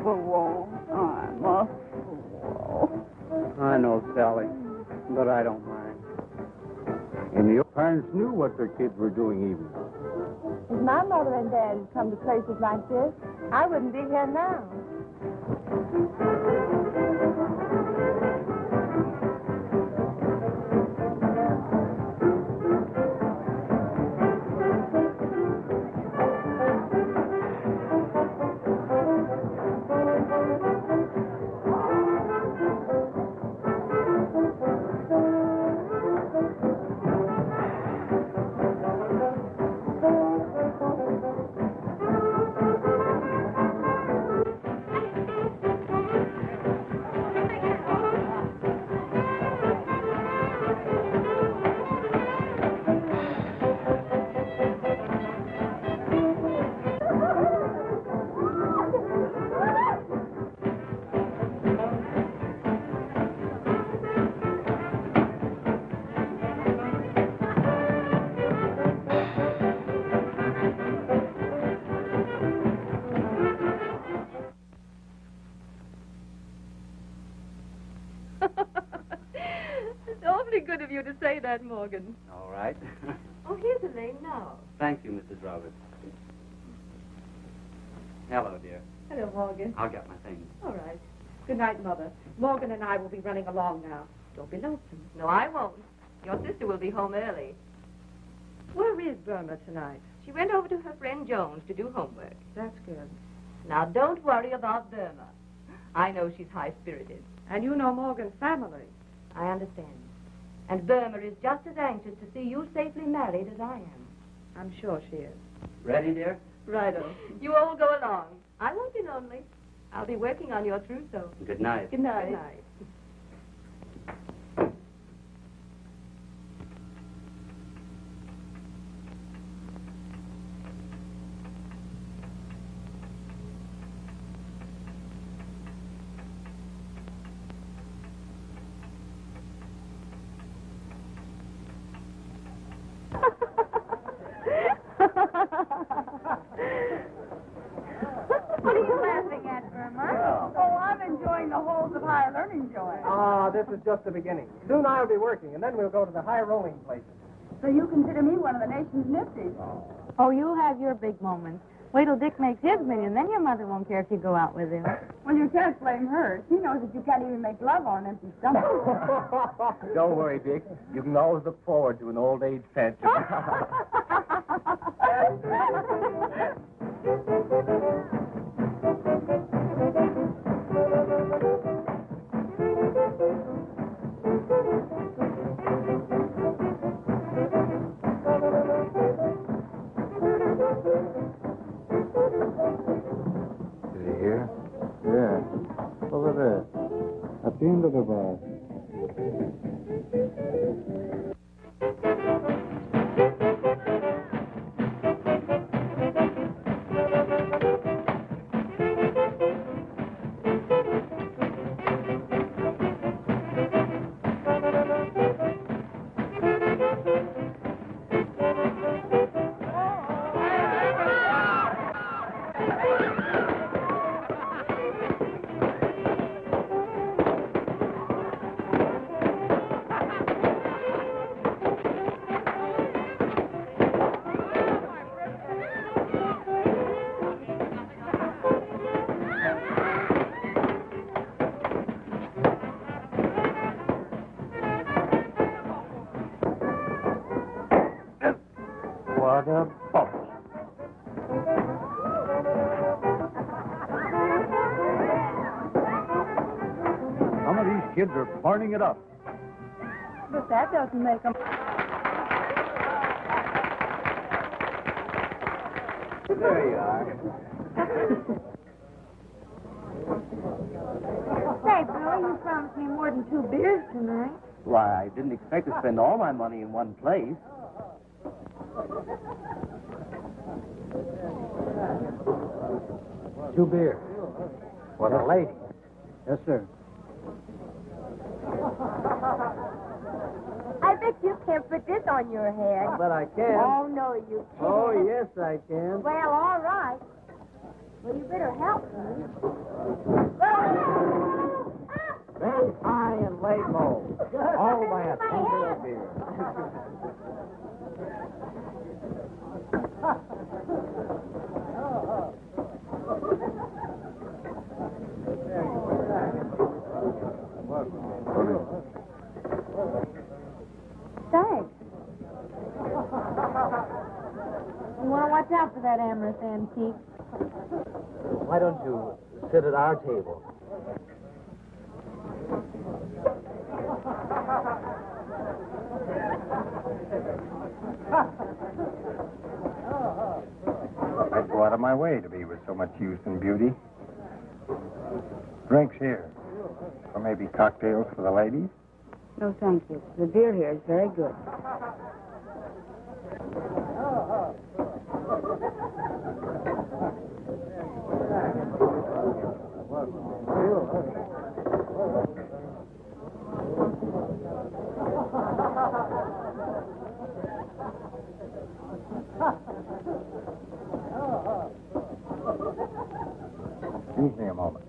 fool. I'm a fool. I know, Sally, but I don't mind. And your parents knew what their kids were doing even. If my mother and dad had come to places like this, I wouldn't be here now. It's awfully good of you to say that, Morgan. All right. Oh, here's Elaine now. Thank you, Mrs. Roberts. Hello, dear. Hello, Morgan. I'll get my things. All right. Good night, Mother. Morgan and I will be running along now. Don't be lonesome. No, I won't. Your sister will be home early. Where is Burma tonight? She went over to her friend Jones to do homework. That's good. Now, don't worry about Burma. I know she's high-spirited. And you know Morgan's family. I understand. And Burma is just as anxious to see you safely married as I am. I'm sure she is. Ready, dear? Righto. You all go along. I won't be lonely. I'll be working on your trousseau. Good night. Good night. Good night. What are you laughing at, Burma? Oh, I'm enjoying the holes of higher learning, Joy. Ah, this is just the beginning. Soon I'll be working, and then we'll go to the high rolling places. So you consider me one of the nation's nifties? Oh, you'll have your big moments. Wait till Dick makes his million, then your mother won't care if you go out with him. Well, you can't blame her. She knows that you can't even make love on an empty stomach. Don't worry, Dick. You can always look forward to an old age fancy. Here? Yeah. Over there. At the end of the bar. What a bubble. Some of these kids are burning it up. But that doesn't make them... There you are. Say, Billy, you promised me more than 2 beers tonight. Why, I didn't expect to spend all my money in one place. Two beers. For the lady. Yes, sir. I bet you can't put this on your head. But I can. Oh, no, you can't. Oh, yes, I can. Well, all right. Well, you better help me. Very high and lay low. All by a tumbler of beer. Thanks. You want to watch out for that amorous antique. Why don't you sit at our table? I'd go out of my way to be with so much youth and beauty. Drinks here. Or maybe cocktails for the ladies? No, thank you. The beer here is very good. Excuse me a moment.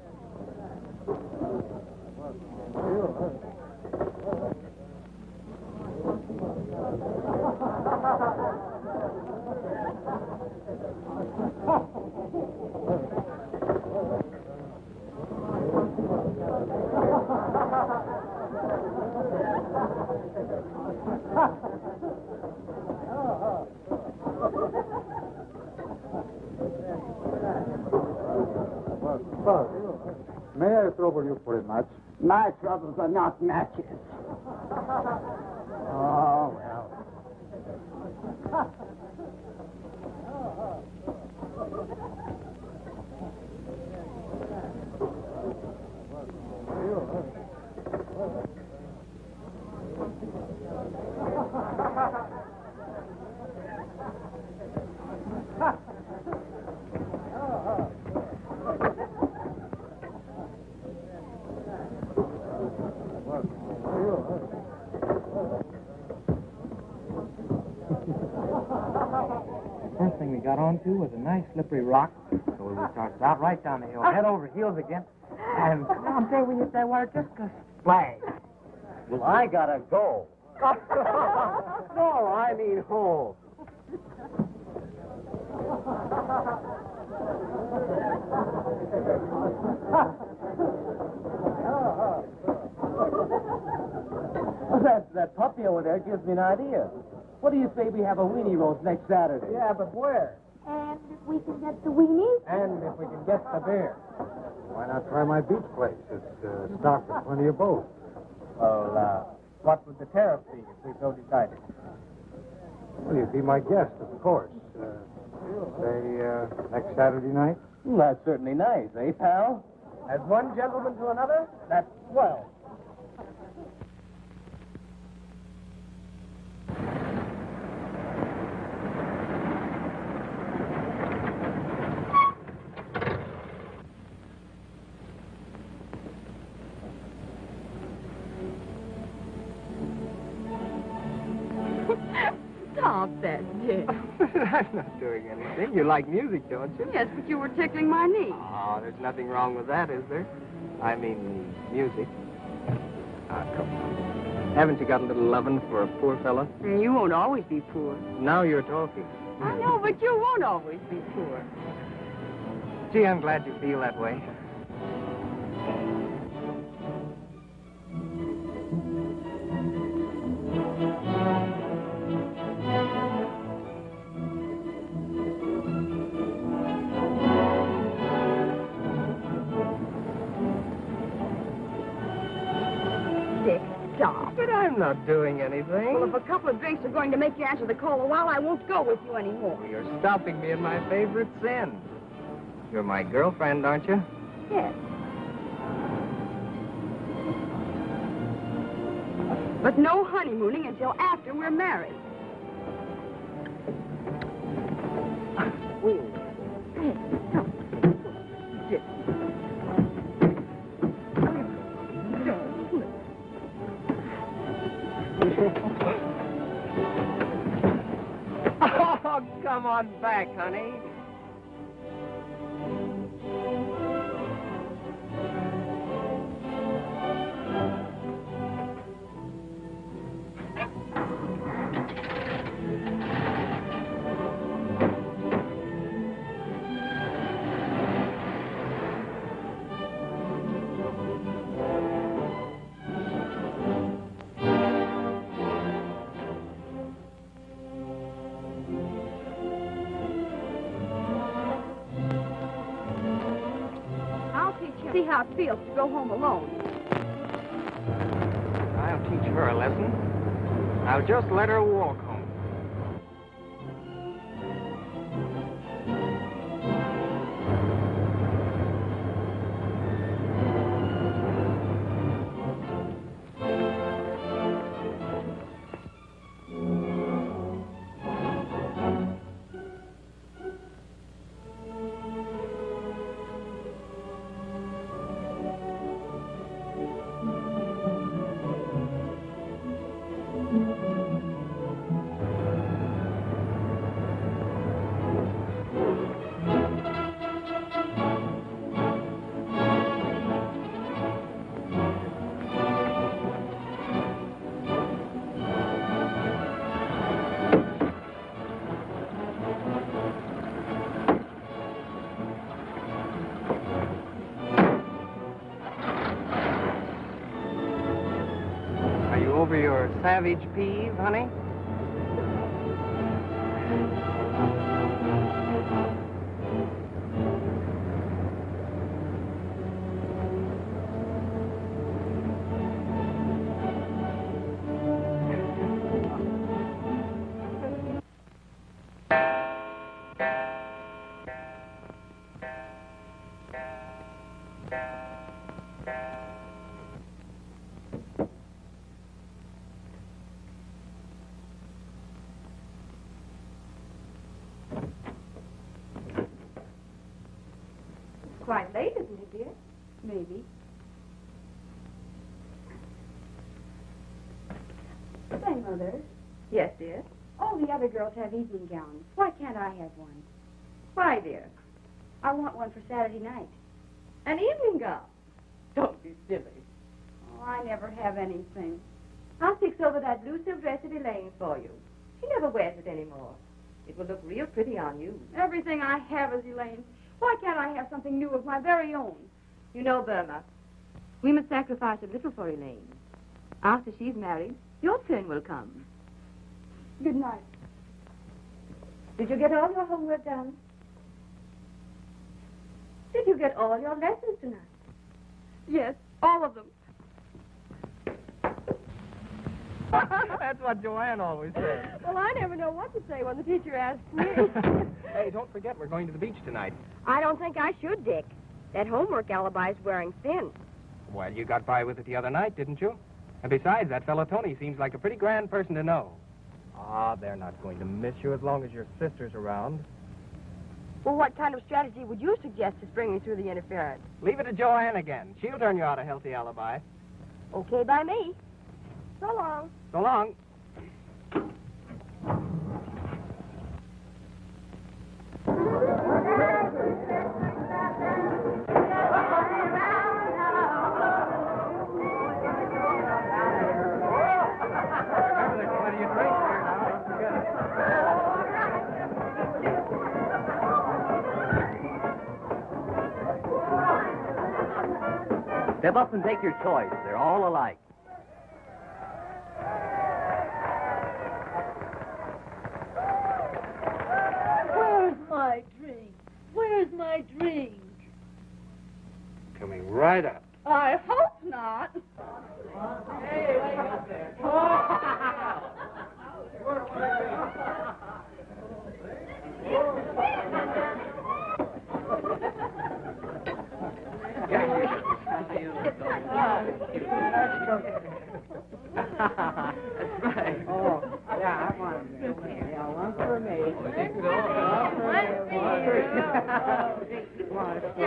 May I trouble you for a match? My troubles are not matches. Oh, well. First thing we got onto was a nice slippery rock, so we started out right down the hill, head over heels again, and come on, there when you say water, just go splash. Well, I gotta go. No, I mean home. Well, that puppy over there gives me an idea. What do you say we have a weenie roast next Saturday? Yeah, but where? And if we can get the weenies? And if we can get the beer. Why not try my beach place? It's stocked with plenty of both. Well, what would the tariff be if we so decided? Well, you'd be my guest, of course. Say, next Saturday night? Well, that's certainly nice, eh, pal? As one gentleman to another, that's swell. Stop that, Dick. I'm not doing anything. You like music, don't you? Yes, but you were tickling my knee. Oh, there's nothing wrong with that, is there? I mean, music. Ah, come on. Haven't you got a little lovin' for a poor fella? And you won't always be poor. Now you're talking. I know, but you won't always be poor. Gee, I'm glad you feel that way. Dick, stop. But I'm not doing anything. Well, if a couple of drinks are going to make you answer the call a while, I won't go with you anymore. You're stopping me in my favorite sin. You're my girlfriend, aren't you? Yes. But no honeymooning until after we're married. Dick. Oh, come on back, honey. see how it feels to go home alone. I'll teach her a lesson. I'll just let her walk home. Over your savage peas, honey? Quite late, isn't it, dear? Maybe. Say, Mother, Yes, dear. all the other girls have evening gowns. Why can't I have one? Why, dear? I want one for Saturday night. An evening gown. Don't be silly. Oh, I never have anything. I'll fix over that blue silk dress of Elaine's for you. She never wears it anymore. It will look real pretty on you. Everything I have is Elaine's. Why can't I have something new of my very own? You know, Burma, we must sacrifice a little for Elaine. After she's married, your turn will come. Good night. Did you get all your homework done? Did you get all your lessons tonight? Yes, all of them. That's what Joanne always says. Well, I never know what to say when the teacher asks me. Hey, don't forget, we're going to the beach tonight. I don't think I should, Dick. That homework alibi's wearing thin. Well, you got by with it the other night, didn't you? And besides, that fellow Tony seems like a pretty grand person to know. Ah, they're not going to miss you as long as your sister's around. Well, what kind of strategy would you suggest to spring me through the interference? Leave it to Joanne again. She'll turn you out a healthy alibi. Okay by me. So long. So long. Step up and take your choice. They're all alike. Where's my drink? Where's my drink? Coming right up. I hope not. Hey, wait up there. That's right. Oh, yeah, I want it. Yeah, one for me. There you What?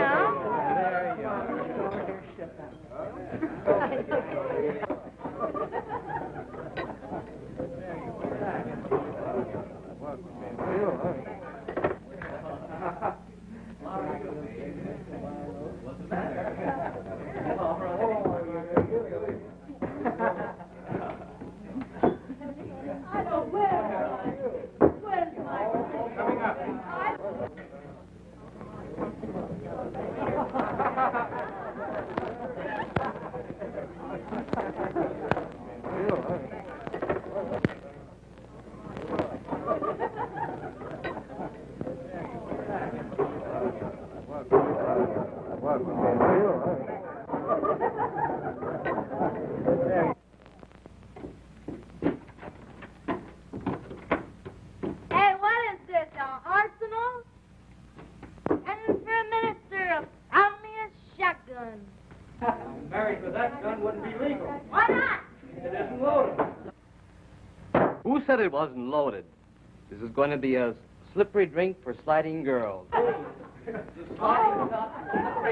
said it wasn't loaded? This is going to be a slippery drink for sliding girls. Slippery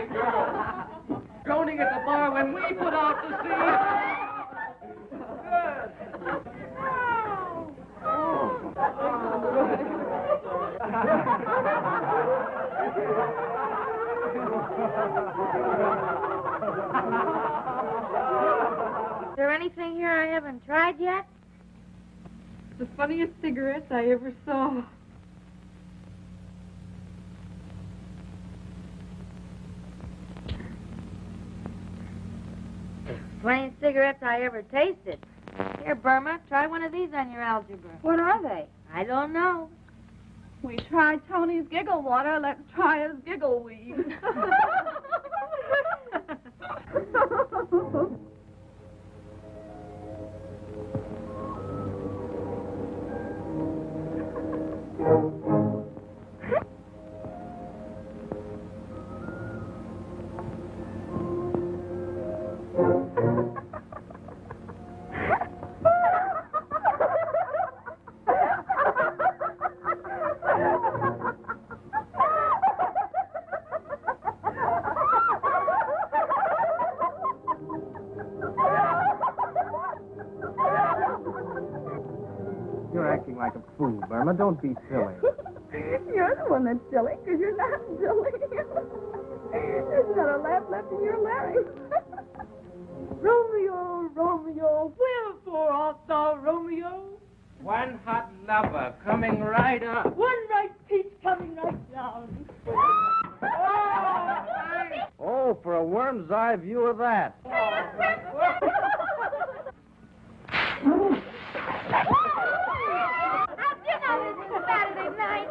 girls. Droning at the bar when we put out to sea. Is there anything here I haven't tried yet? The funniest cigarettes I ever saw. Funniest cigarettes I ever tasted. Here, Burma, try one of these on your algebra. What are they? I don't know. We tried Tony's giggle water. Let's try his giggle weed. You're acting like a fool, Burma. Don't be silly. You're the one that's silly, because you're not silly. There's not a laugh left in your larynx. Romeo, Romeo, wherefore art thou Romeo? One hot lover coming right up. One right peach coming right down. Oh, for a worm's eye view of that. You know this is Saturday night.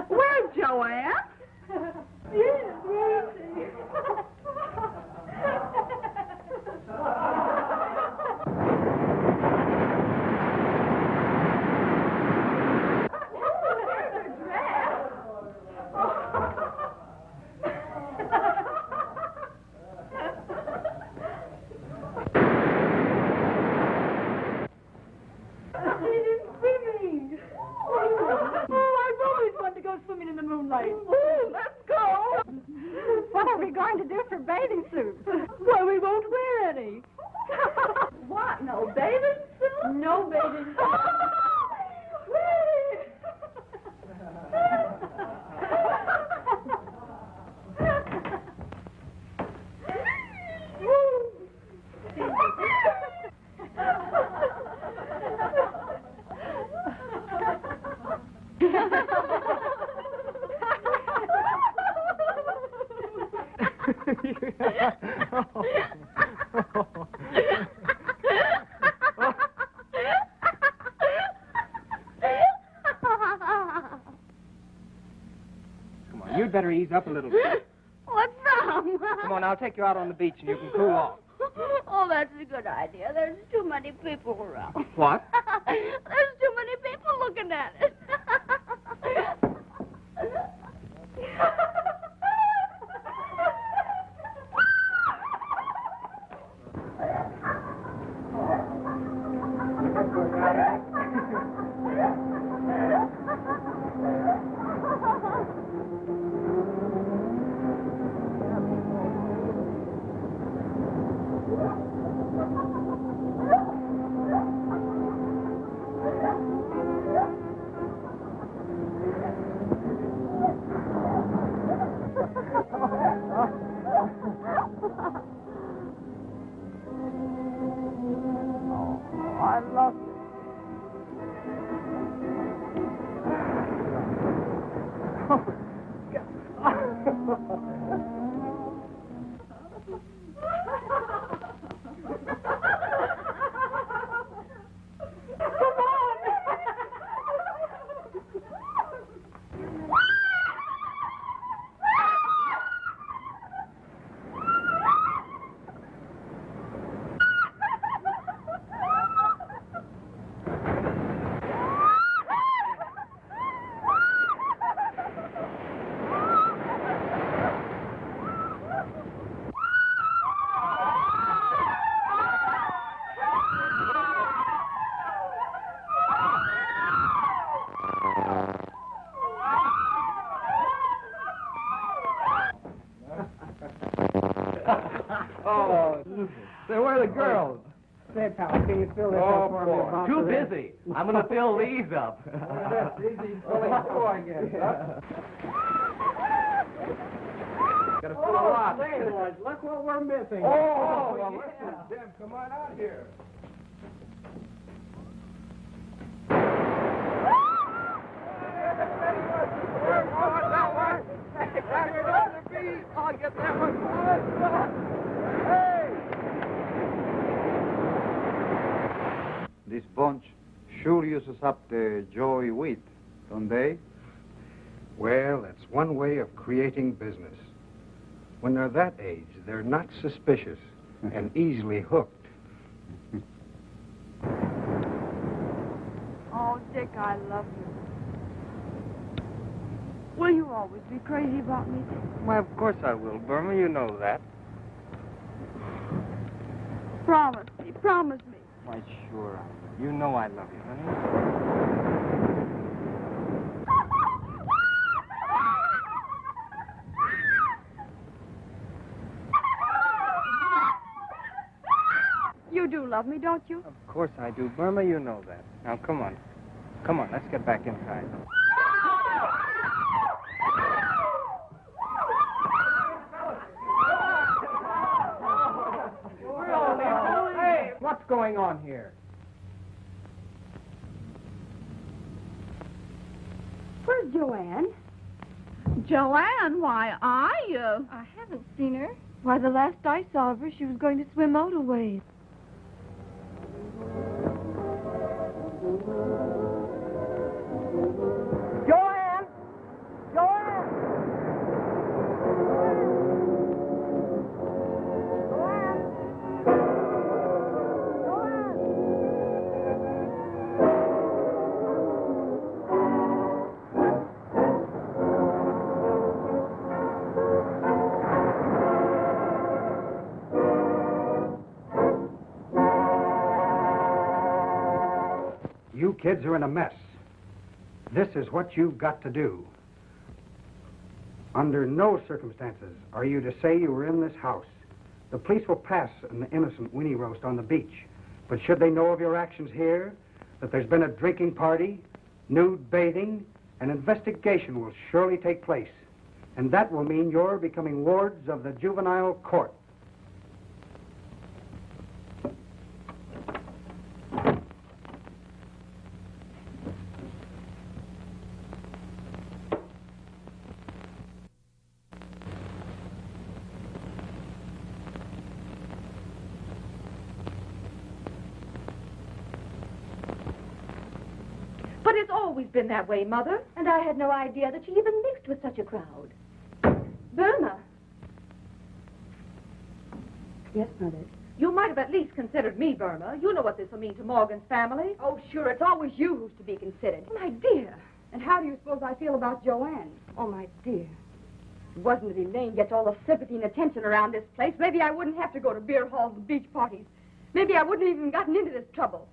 Where's Joanne? Yes, Rosie. Swimming. Oh, I've always wanted to go swimming in the moonlight. Ooh, let's go. What are we going to do for bathing suits? Well, we won't wear any. What? No bathing suit? No bathing suit. Come on, you'd better ease up a little bit. What's wrong? Come on, I'll take you out on the beach and you can cool off. Oh, that's a good idea. There's too many people around. What? There's too many people looking at it. Oh, say, where are the girls? Say, pal, can you fill this up for me about Too this? busy. I'm going to fill these up. That's easy filling too, I guess. Huh? Got to fill a lot. Say, boys, look what we're missing. Oh, well, yeah. listen, Jim, come on out here. I'll get that one. This bunch sure uses up the joy wheat, don't they? Well, that's one way of creating business. When they're that age, they're not suspicious and easily hooked. Oh, Dick, I love you. Will you always be crazy about me? Why, of course I will, Burma. You know that. Promise me, promise me. Why, sure. You know I love you, honey. You do love me, don't you? Of course I do, Burma. You know that. Now, come on. Come on, let's get back inside. Hey, what's going on here? Where's Joanne? Joanne? Why, I haven't seen her. Why, the last I saw of her, she was going to swim out a ways. Joanne! Joanne! You kids are in a mess. This is what you've got to do. Under no circumstances are you to say you were in this house. The police will pass an innocent weenie roast on the beach. But should they know of your actions here, that there's been a drinking party, nude bathing, an investigation will surely take place. And that will mean you're becoming wards of the juvenile court. But it's always been that way, Mother. And I had no idea that she even mixed with such a crowd. Burma. Yes, Mother. You might have at least considered me, Burma. You know what this will mean to Morgan's family. Oh, sure, it's always you who's to be considered. My dear. And how do you suppose I feel about Joanne? Oh, my dear. If it wasn't that Elaine gets all the sympathy and attention around this place, maybe I wouldn't have to go to beer halls and beach parties. Maybe I wouldn't have even gotten into this trouble.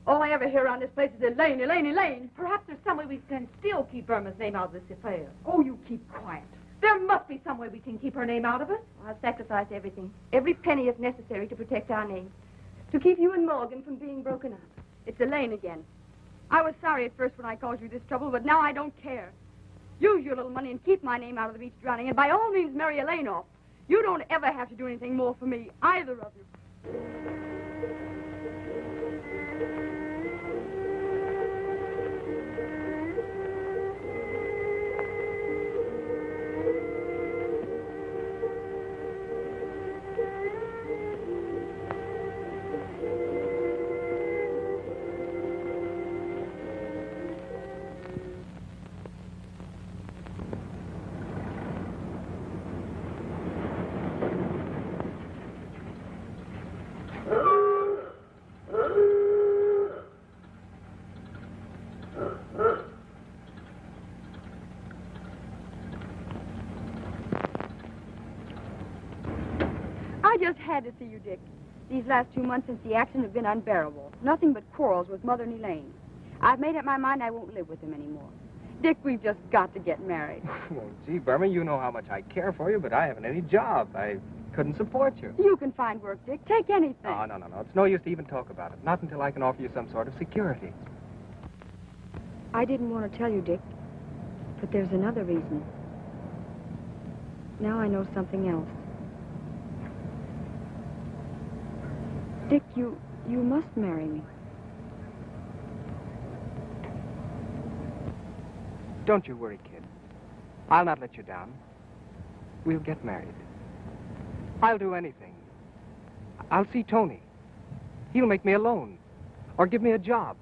All I ever hear around this place is Elaine, Elaine, Elaine. Perhaps there's some way we can still keep Burma's name out of this affair. Oh, you keep quiet. There must be some way we can keep her name out of it. I'll sacrifice everything. Every penny if necessary to protect our name. To keep you and Morgan from being broken up. It's Elaine again. I was sorry at first when I caused you this trouble, but now I don't care. Use your little money and keep my name out of the beach drowning, and by all means marry Elaine off. You don't ever have to do anything more for me, either of you. just had to see you, Dick. These last 2 months since the accident have been unbearable. Nothing but quarrels with Mother and Elaine. I've made up my mind I won't live with him anymore. Dick, we've just got to get married. Well, gee, Burma, you know how much I care for you, but I haven't any job. I couldn't support you. You can find work, Dick. Take anything. No. It's no use to even talk about it. Not until I can offer you some sort of security. I didn't want to tell you, Dick, but there's another reason. Now I know something else. Dick, you must marry me. Don't you worry, kid. I'll not let you down. We'll get married. I'll do anything. I'll see Tony. He'll make me a loan or give me a job.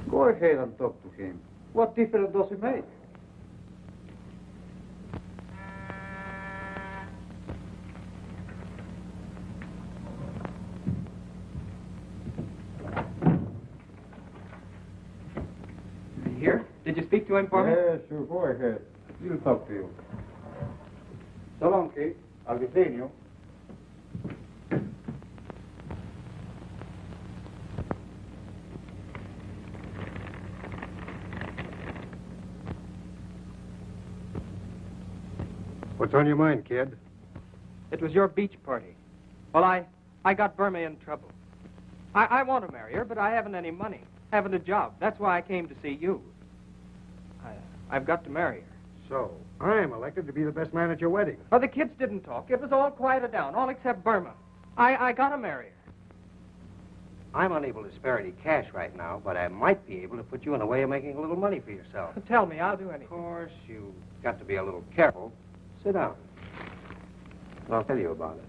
Go ahead and talk to him. What difference does it make? Here? Did you speak to him for me? Yeah, sure. Go ahead. He'll talk to you. So long, Kate. I'll be seeing you. What's on your mind, kid? It was your beach party. Well, I got Burma in trouble. I want to marry her, but I haven't any money. Haven't a job. That's why I came to see you. I've got to marry her. So, I'm elected to be the best man at your wedding. Well, the kids didn't talk. It was all quieted down, all except Burma. I got to marry her. I'm unable to spare any cash right now, but I might be able to put you in a way of making a little money for yourself. Tell me, I'll do Of anything. course, you've got to be a little careful. Sit down. I'll tell you about it.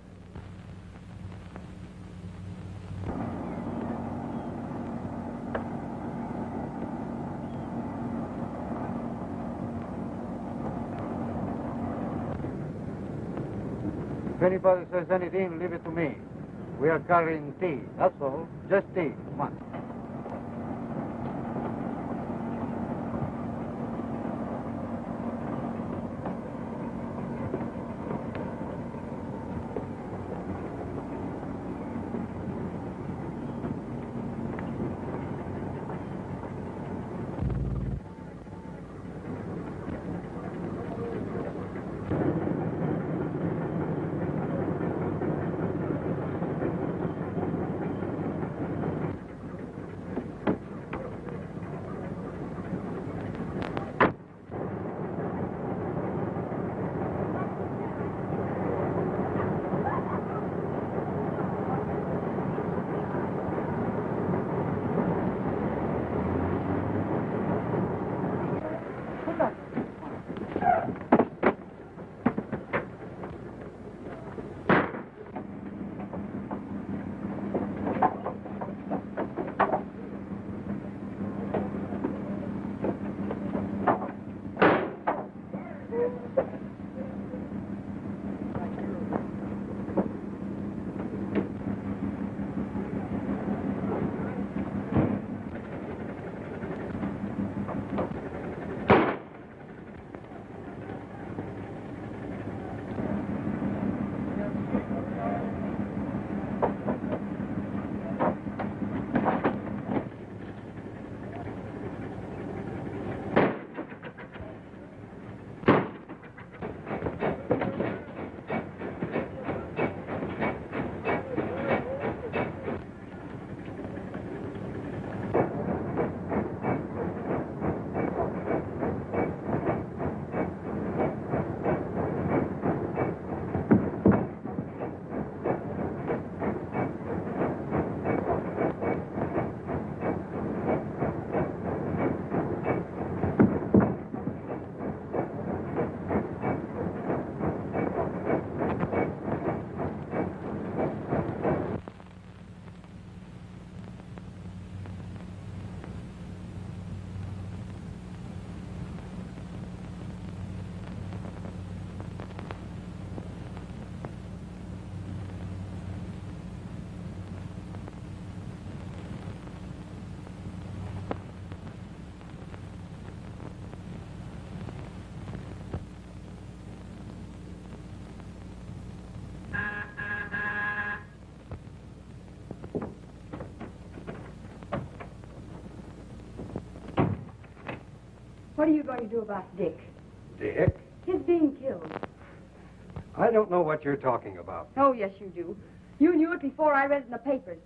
If anybody says anything, leave it to me. We are carrying tea. That's all. Just tea. Come on. What are you going to do about Dick? Dick? His being killed. I don't know what you're talking about. Oh, yes, you do. You knew it before I read it in the papers.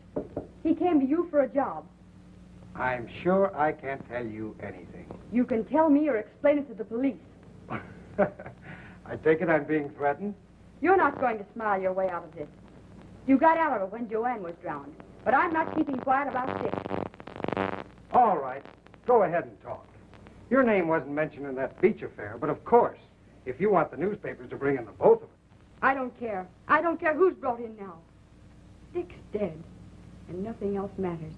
He came to you for a job. I'm sure I can't tell you anything. You can tell me or explain it to the police. I take it I'm being threatened? You're not going to smile your way out of this. You got out of it when Joanne was drowned. But I'm not keeping quiet about Dick. All right. Go ahead and talk. Your name wasn't mentioned in that beach affair, but of course, if you want the newspapers to bring in the both of us. I don't care. I don't care who's brought in now. Dick's dead, and nothing else matters.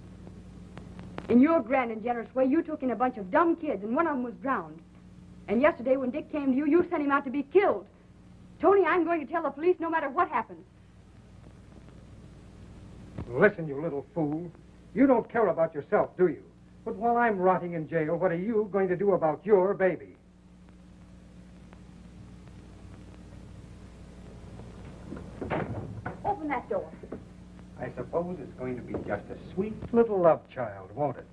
In your grand and generous way, you took in a bunch of dumb kids, and one of them was drowned. And yesterday, when Dick came to you, you sent him out to be killed. Tony, I'm going to tell the police no matter what happens. Listen, you little fool. You don't care about yourself, do you? But while I'm rotting in jail, what are you going to do about your baby? Open that door. I suppose it's going to be just a sweet little love child, won't it?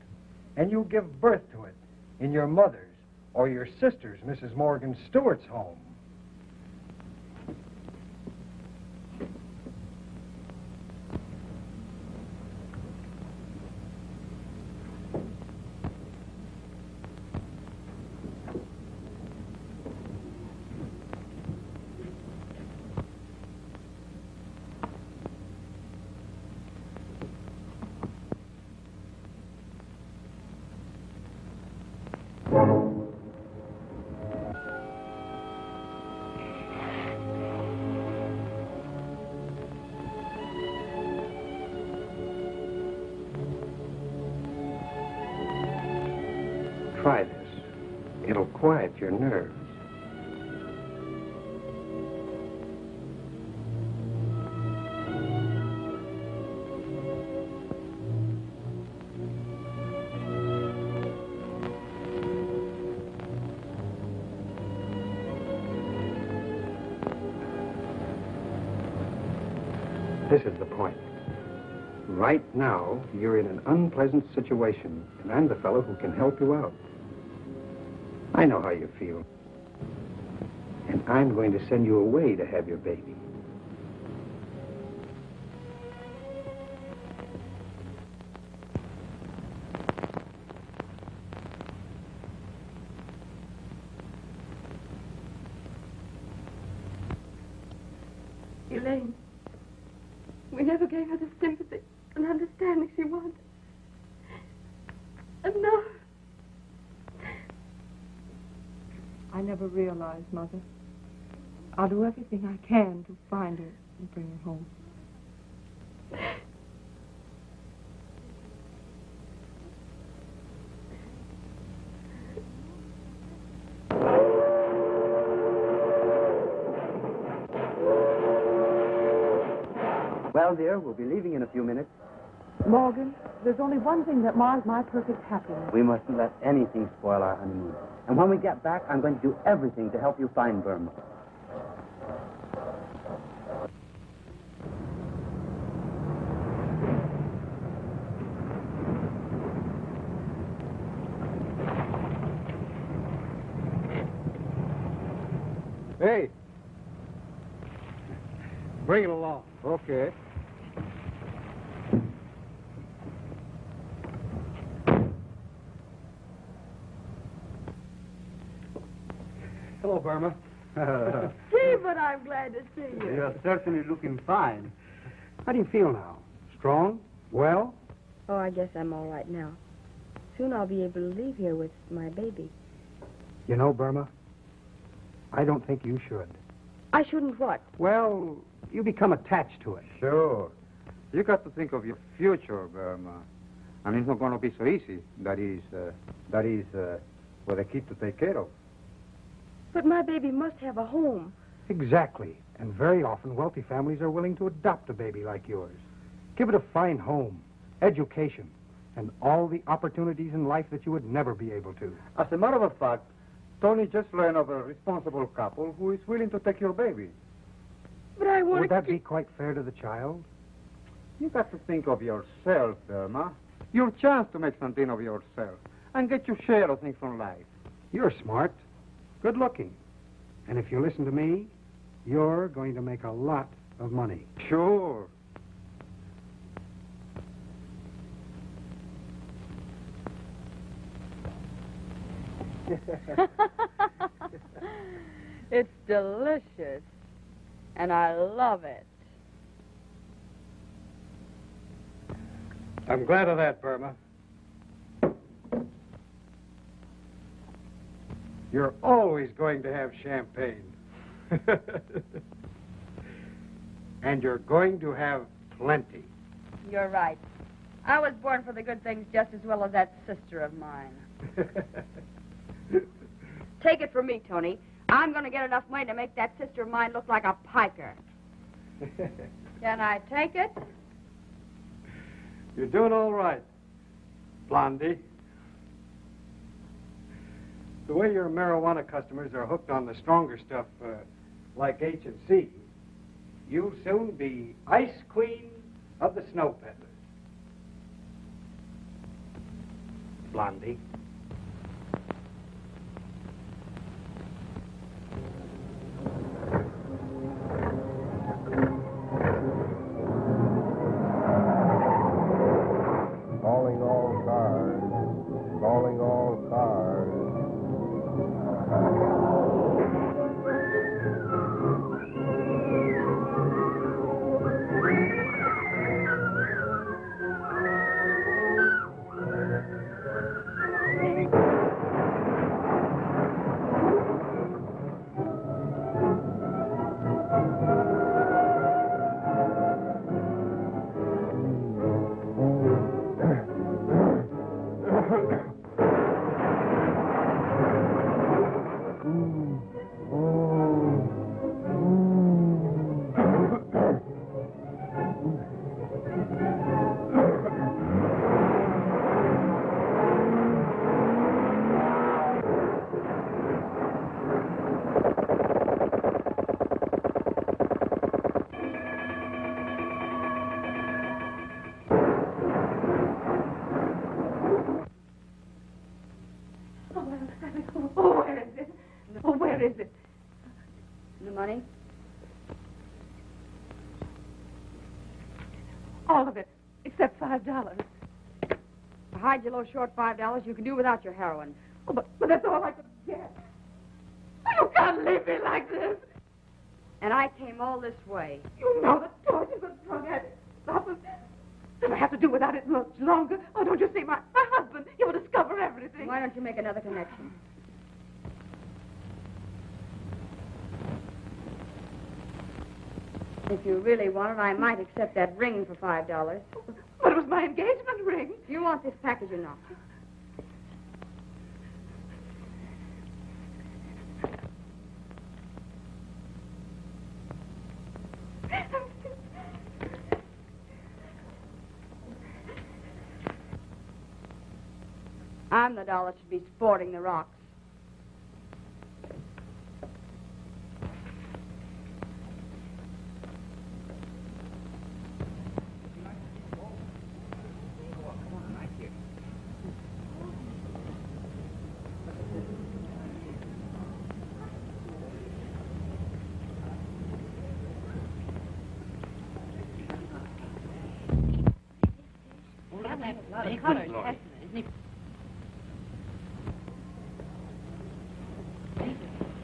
And you'll give birth to it in your mother's or your sister's, Mrs. Morgan Stewart's home. Try this. It'll quiet your nerves. This is the point. Right now, you're in an unpleasant situation, and I'm the fellow who can help you out. I know how you feel. And I'm going to send you away to have your baby. Elaine, we never gave her the sympathy and understanding she wanted. And now... I never realized, Mother. I'll do everything I can to find her and bring her home. Well, dear, we'll be leaving in a few minutes. Morgan, there's only one thing that mars my perfect happiness. We mustn't let anything spoil our honeymoon. And when we get back, I'm going to do everything to help you find Burma. Hey. Bring it along. Okay. Hello, Burma. Gee, but I'm glad to see you. You're certainly looking fine. How do you feel now? Strong? Well? Oh, I guess I'm all right now. Soon I'll be able to leave here with my baby. You know, Burma, I don't think you should. I shouldn't what? Well, you become attached to it. Sure. You got to think of your future, Burma. I mean, it's not going to be so easy. That is, with a kid to take care of. But my baby must have a home. Exactly. And very often, wealthy families are willing to adopt a baby like yours. Give it a fine home, education, and all the opportunities in life that you would never be able to. As a matter of fact, Tony just learned of a responsible couple who is willing to take your baby. But I want Would that be quite fair to the child? You got to think of yourself, Burma. Your chance to make something of yourself and get your share of things from life. You're smart, good looking. And if you listen to me, you're going to make a lot of money. Sure. It's delicious, and I love it. I'm glad of that, Burma. You're always going to have champagne. And you're going to have plenty. You're right. I was born for the good things just as well as that sister of mine. Take it from me, Tony. I'm going to get enough money to make that sister of mine look like a piker. Can I take it? You're doing all right, Blondie. The way your marijuana customers are hooked on the stronger stuff, like H&C, you'll soon be Ice Queen of the Snow Peddlers. Blondie. Calling all cars. Calling all cars. Oh, where is it? Oh, where is it? The money? All of it, except $5. To hide your low short $5, you can do without your heroin. Oh, but that's all I could get. You can't leave me like this. And I came all this way. You know the torture's a drug addict. Stop him. If I have to do without it much longer, oh, don't you see, my husband, he will discover everything. Why don't you make another connection? If you really want it, I might accept that ring for $5. But it was my engagement ring. Do you want this package or not? I'm the doll that should be sporting the rocks.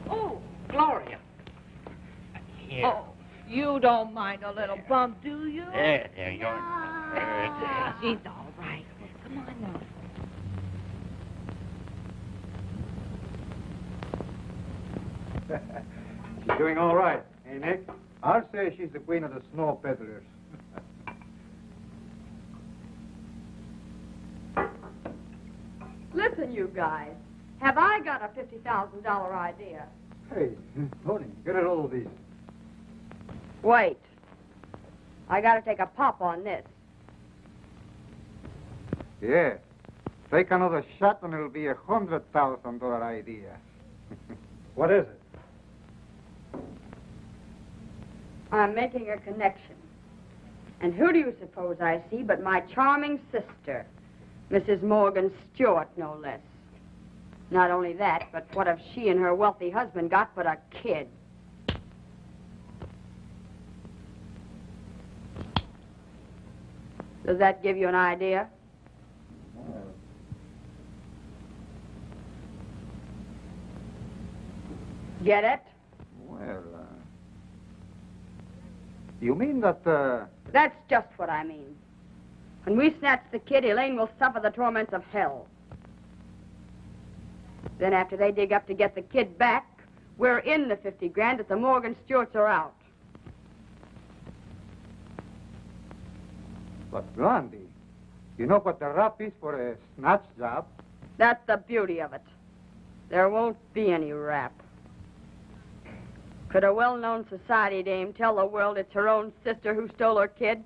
Oh, Gloria. Here. Oh, you don't mind a little bump, do you? There, you're... She's all right. Come on now. She's doing all right, eh, Nick? I'll say she's the queen of the snow peddlers. Listen, you guys. Have I got a $50,000 idea? Hey, Tony, get a hold of these. Wait. I got to take a pop on this. Yeah. Take another shot and it'll be $100,000 idea. What is it? I'm making a connection. And who do you suppose I see but my charming sister, Mrs. Morgan Stewart, no less. Not only that, but what have she and her wealthy husband got but a kid? Does that give you an idea? Get it? Well, you mean that, That's just what I mean. When we snatch the kid, Elaine will suffer the torments of hell. Then after they dig up to get the kid back, we're in the 50 grand that the Morgan Stewarts are out. But Blondie, you know what the rap is for a snatch job? That's the beauty of it. There won't be any rap. Could a well-known society dame tell the world it's her own sister who stole her kid?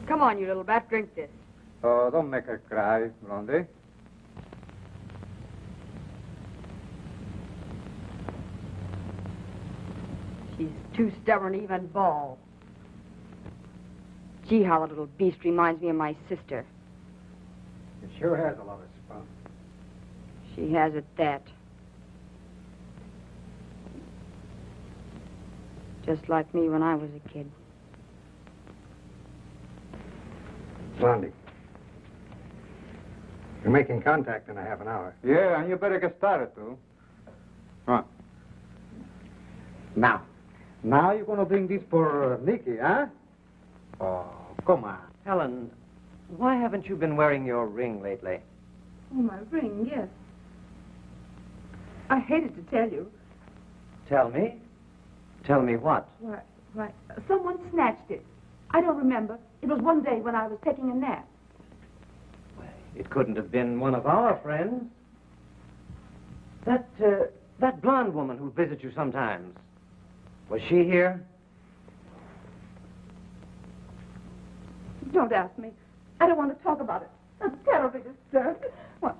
Come on, you little bat, drink this. Oh, don't make her cry, Blondie. She's too stubborn to even bawl. Gee, how the little beast reminds me of my sister. It sure has a lot of spunk. She has at that. Just like me when I was a kid. Blondie. You're making contact in a half an hour. Yeah, and you better get started, too. Come on. Now you're going to bring this for Nicky, huh? Oh, come on. Helen, why haven't you been wearing your ring lately? Oh, my ring, yes. I hated to tell you. Tell me? Tell me what? Why, someone snatched it. I don't remember. It was one day when I was taking a nap. It couldn't have been one of our friends. That blonde woman who visits you sometimes. Was she here? Don't ask me. I don't want to talk about it. I'm terribly disturbed. What?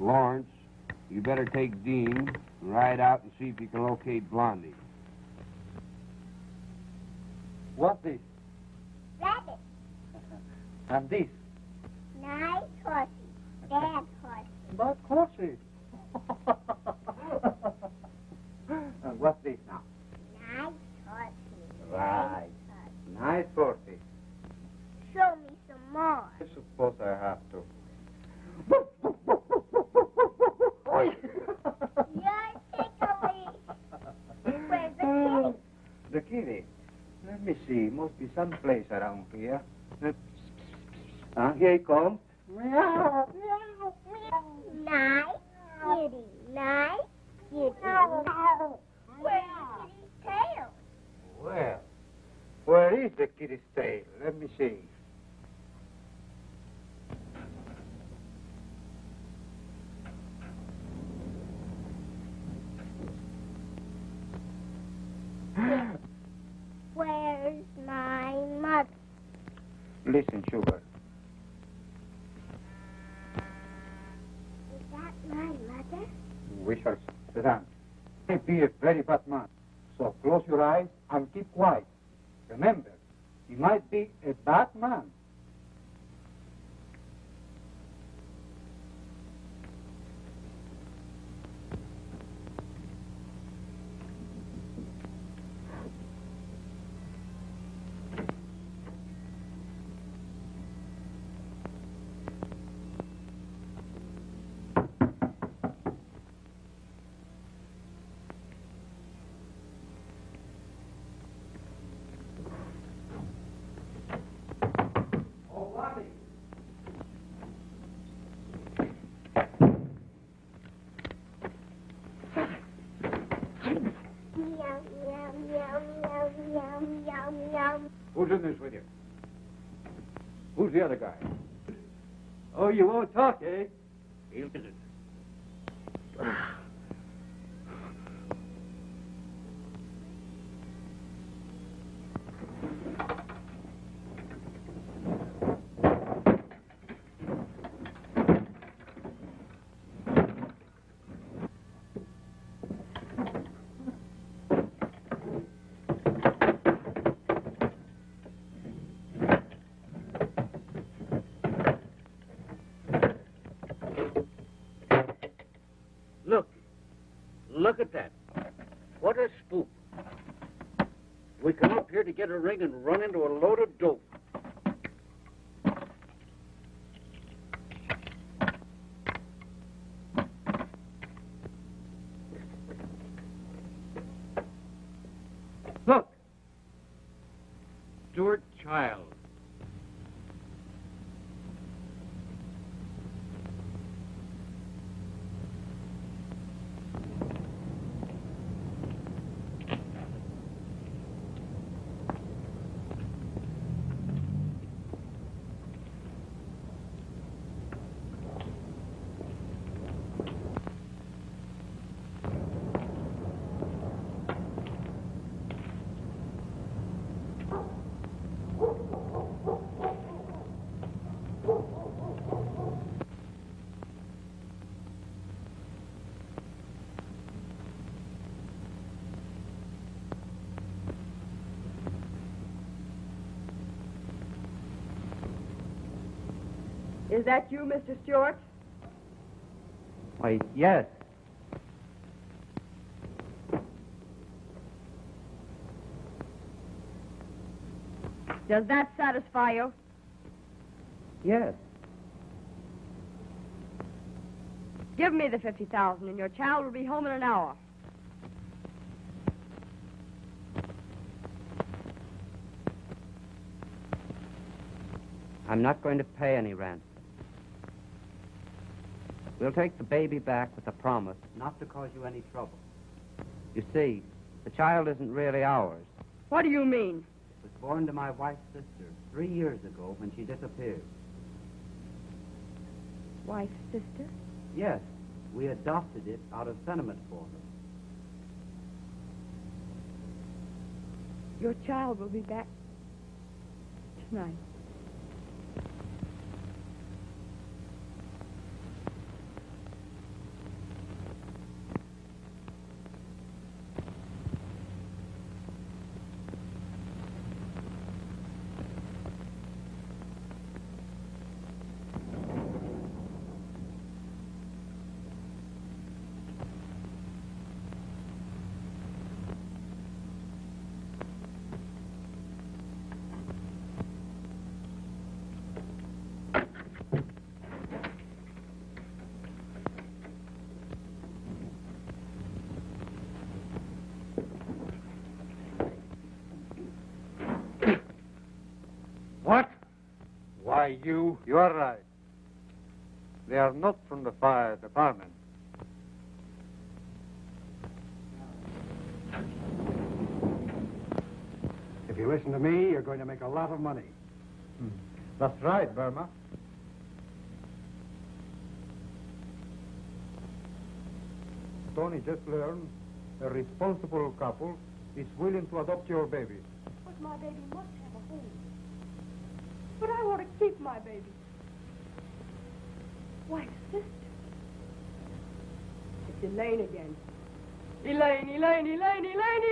Lawrence, you better take Dean and ride out and see if you can locate Blondie. What's this? Rabbit. And this? Nice horsey. Bad horsey. But horsey. And what's this now? Nice horsey. Right. Nice horsey. Show me some more. I suppose I have to. You're tickly. Where's the kitty? The kitty? Let me see. Must be someplace around here. Here he comes. Meow. Nice kitty. Nice kitty. Where's the kitty's tail? Well, where is the kitty's tail? Let me see. Listen, sugar. Is that my mother? We shall sit down. He may be a very bad man. So close your eyes and keep quiet. Remember, he might be a bad man. Meow, meow, meow, meow, meow, meow, meow. Who's in this with you? Who's the other guy? Oh, you won't talk, eh? He'll visit. Look at that. What a spook. We come up here to get a ring and run into a load of dope. Look. Stuart Child. Is that you, Mr. Stewart? Why, yes. Does that satisfy you? Yes. Give me the $50,000 and your child will be home in an hour. I'm not going to pay any rent. We'll take the baby back with a promise not to cause you any trouble. You see, the child isn't really ours. What do you mean? It was born to my wife's sister 3 years ago when she disappeared. Wife's sister? Yes, we adopted it out of sentiment for her. Your child will be back tonight. What? Why, you are right. They are not from the fire department. If you listen to me, you're going to make a lot of money. That's right, Burma. Tony just learned a responsible couple is willing to adopt your baby. But my baby must have a home. But I want to keep my baby. Why, sister. It's Elaine again. Elaine, Elaine, Elaine, Elaine,